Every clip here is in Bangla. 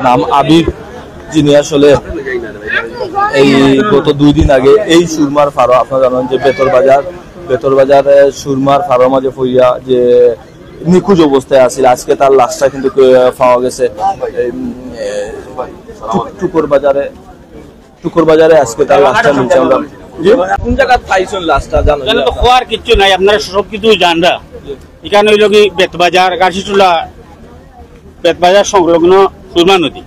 নাম আবির, যিনি আসলে এই গত 2 দিন আগে এই সুরমার ফারো, আপনারা জানেন যে বেতরবাজারে সুরমার ফারো মাঝে ফইয়া যে নিখোঁজ অবস্থায় আছিল। আজকে তার লাশটা কিন্তু পাওয়া গেছে টুকুর বাজারে আজকে তার লাশটা মিলছে। আমরা কোন জায়গা পাইছেন লাশটা জানো? তো খোয়ার কিছু নাই, আপনারা সব কিছু জানরা। এখানে হইল কি বেতবাজার গাছিটুলা, বেতবাজার সংলগ্ন সুরমা নদী।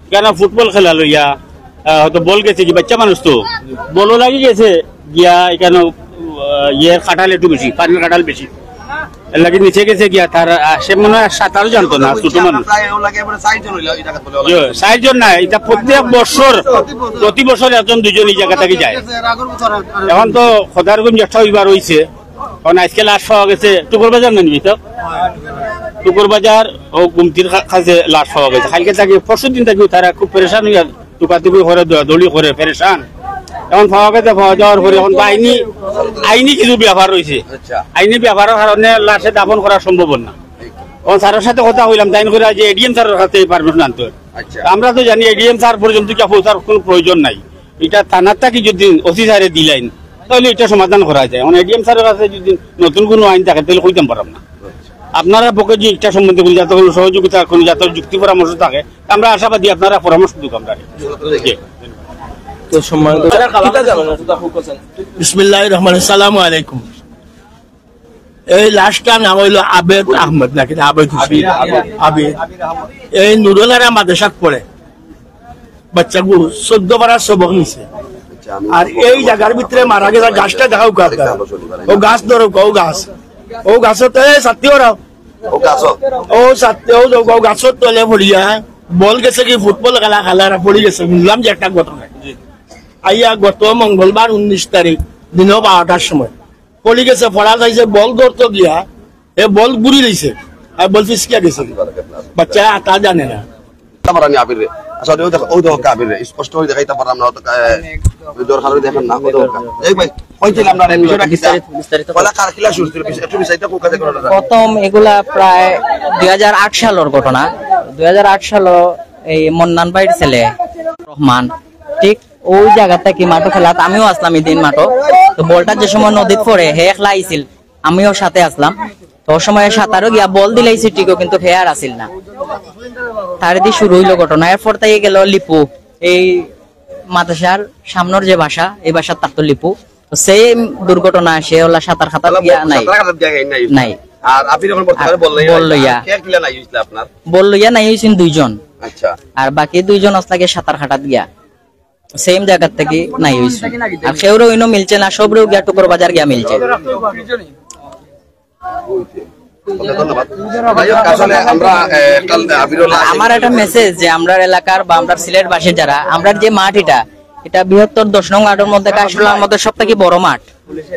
এখানে ফুটবল খেলা লইয়া হয়তো বল গেছে কি বাচ্চা মানুষ তো বলও লাগি গেছে গিয়া, এখানে ইয়ের কাঁঠাল একটু বেশি, পানির কাঁঠাল বেশি লাগে নিচে গেছে গিয়া। তার সে মনে হয় সাঁতারও জানতো না, ছোট মানুষ 6 জন নাই। এটা প্রত্যেক বছর প্রতি বছর 1-2 এই জায়গা থেকে যায়। এখন তো খোদারগঞ্জ একটা হইবার হয়েছে, কারণ আজকে লাশ পাওয়া গেছে টুকুর বাজার নেনবি তো টুকুর বাজার ও গুমতির কাছে লাশ পাওয়া গেছে। কালকে থাকি পরশু দিন থাকি তারা খুব পরেশান হইয়া টুকাটুকি করে দৌড়ি করে পরেশান। এখন পাওয়া গেছে, পাওয়া যাওয়ার পরে এখন আইনি কিছু ব্যাপার রয়েছে। আইনি ব্যাপারের কারণে লাশে দাফন করা সম্ভব না। এখন স্যারের সাথে কথা হইলাম, তাই করে যে এডিএম স্যারের কাছে পারমিশন আনতে। আমরা তো জানি এডিএম স্যার পর্যন্ত পৌঁছার কোনো প্রয়োজন নাই। এটা থানার থাকি যদি ওসি স্যারে দিলেন তাহলে এটা সমাধান করা যায়। এখন এডিএম স্যারের কাছে যদি নতুন কোনো আইন থাকে তাহলে কইতাম পারাম না। আপনারা পক্ষে যে ইচ্ছা সম্বন্ধে যাতে কোনো সহযোগিতা কোনো যাতে যুক্তি পরামর্শ থাকে, আমরা আশাবাদী আপনারা পরামর্শ দিক। আমরা বিসমিল্লাহির রহমানির রহিম। আসসালামু আলাইকুম। এই লাশটা নাম হইল আবেদ আহমদ, নাকি আবেদ। এই নুরুলারা মাদ্রাসাত পড়ে, বাচ্চাগুলো 14 পারা সবক নিছে। আর এই জায়গার ভিতরে মারা গেছে গাছটা দেখাও, ও গাছ ধরো, ও গাছত ছাত্রী ওরাও ও গাছত তলে পড়িয়া বল গেছে কি ফুটবল খেলারা পড়ি গেছে। শুনলাম যে একটা ঘটনা আইয়া গত মঙ্গলবার 19 তারিখ দিন 12টার সময় পড়ি গেছে। পড়া যাইছে বল ধরতো গিয়া এ বল ঘুরি দিয়েছে আর বল ফিসকিয়া গেছে। বাচ্চা তা জানে না। স্পষ্ট হয়ে দেখাইতে পারলাম না, দেখেন না প্রথম এগুলা প্রায় 2008 সালের ঘটনা। 2008 সাল এই মন্নান ভাইয়ের ছেলে রহমান ঠিক ওই জায়গা থেকে মাঠো খেলাত আমিও আসলাম এই দিন মাঠো। তো বলটা যে সময় নদীত পড়ে হে একলা আইছিল, আমিও সাথে আসলাম। তো সময় সাঁতারও গিয়া বল দিলাইছি ঠিকও, কিন্তু হে আর আসিল না। তার দিয়ে শুরু হইলো ঘটনা। এরপর তাই গেল লিপু, এই মাদ্রাসার সামনের যে বাসা, এই বাসার তার তো লিপু। তো সেই দুর্ঘটনা, সে হলো সাঁতার খাতার গিয়া নাই বল লইয়া নাই হয়েছেন 2 জন। আর বাকি 2 জন আসলাকে সাঁতার খাটাত গিয়া সেম জায়গা থেকে নাই হয়েছে। আর সেও ইনো মিলছে না, সবরেও গিয়া টুকুর বাজার গিয়া মিলছে। আমার একটা মেসেজ যে আমরা এলাকার বা আমরা সিলেট বাসী যারা, আমরা যে মাঠ এটা বৃহত্তর 10 নং ওয়ার্ডের মধ্যে কাশফুলার মধ্যে সব থেকে বড় মাঠ।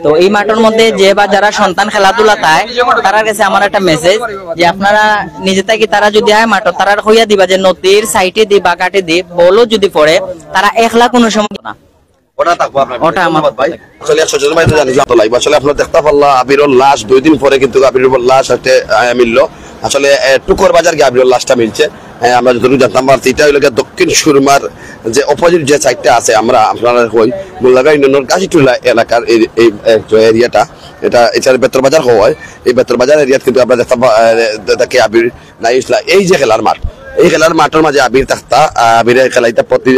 তো এই মাঠের মধ্যে যে বা যারা সন্তান খেলাধুলা তাই তার কাছে আমার একটা মেসেজ যে আপনারা নিজে থেকে তারা যদি হয় মাঠ তারা হইয়া দিবা যে নদীর সাইডে দি বা কাটে দি বলও যদি পড়ে তারা একলা কোনো সময় না। ওটা আমার আসলে সচেতন ভাই তো জানি যত লাগবে। আসলে আপনারা দেখতে পারলাম আবিরুল লাশ 2 দিন পরে কিন্তু আবিরুল লাশ একটা মিললো। আসলে টুকুর বাজার গিয়ে আবিরুল লাশটা মিলছে। আমরা যতটুকু জানতাম পারছি এটা হইল দক্ষিণ সুরমার যে অপোজিট যে সাইডটা আছে, আমরা আপনারা হই মোল্লাগাঁও ইউনিয়নের গাছিটুলা এলাকার এই এরিয়াটা, এটা এছাড়া বেতর বাজার হয়। এই বেতর বাজার এরিয়াত কিন্তু আমরা দেখতে আবির নাই ইসলাম এই যে খেলার মাঠ, এই খেলার মাঠের মাঝে আবির থাকতা, আবিরের খেলাইটা প্রতি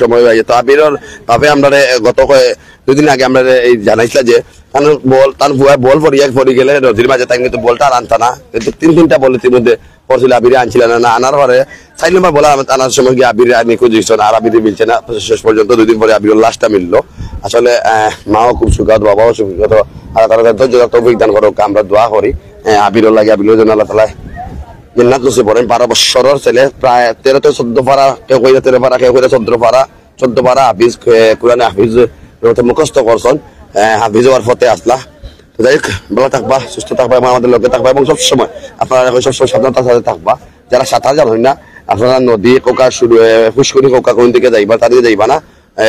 সময় হয়ে যেত। আবিরের ভাবে আমরা গত 2 দিন আগে আমরা এই জানাইছিলাম যে বল তার বল পড়ি গেলে নদীর মাঝে তাই কিন্তু বলটা আর আনতা না, কিন্তু 3-3টা বল ইতিমধ্যে পড়ছিল, আবিরে আনছিল না। আনার পরে 4 নম্বর বলা আনার সময় গিয়ে আবির নিখোঁজ হয়েছে না, আর আবিরে মিলছে না। শেষ পর্যন্ত 2 দিন পরে আবিরের লাশটা মিললো। আসলে মাও খুব সুখত, বাবাও সুখত। আর তারা ধৈর্য তৌফিক দান করুক, আমরা দোয়া করি আবিরও লাগে, আবিরও যেন আল্লাহ তাআলা জান্নাত নসিব করেন। 12 বছরের ছেলে, প্রায় 13 থেকে 14 পারা, কেউ কইরা 13 পারা, কেউ কইরা 14 পারা হাফিজ, কোরআনে হাফিজ মুখস্থ করছেন। হাফিজ হওয়ার পথে আসলা। যাই হোক, ভালো থাকবা, সুস্থ থাকবা, আমাদের লোকে থাকবা এবং সবসময় আপনারা সবসময় সাবধানতার সাথে থাকবা। যারা সাঁতার জানেন না আপনারা নদী কোকা পুষ্করী কোকা কোন দিকে যাইবা, তার যাইবা না।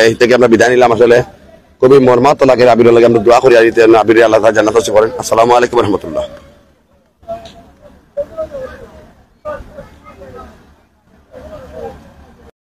এই থেকে আমরা বিদায় নিলাম। আসলে খুবই মর্মাহত লাগে। আবিরের লাগে আমরা দোয়া করি আবির আল্লাহ জান্নাত নসিব করেন। আসসালামু আলাইকুম রহমতুল্লাহ।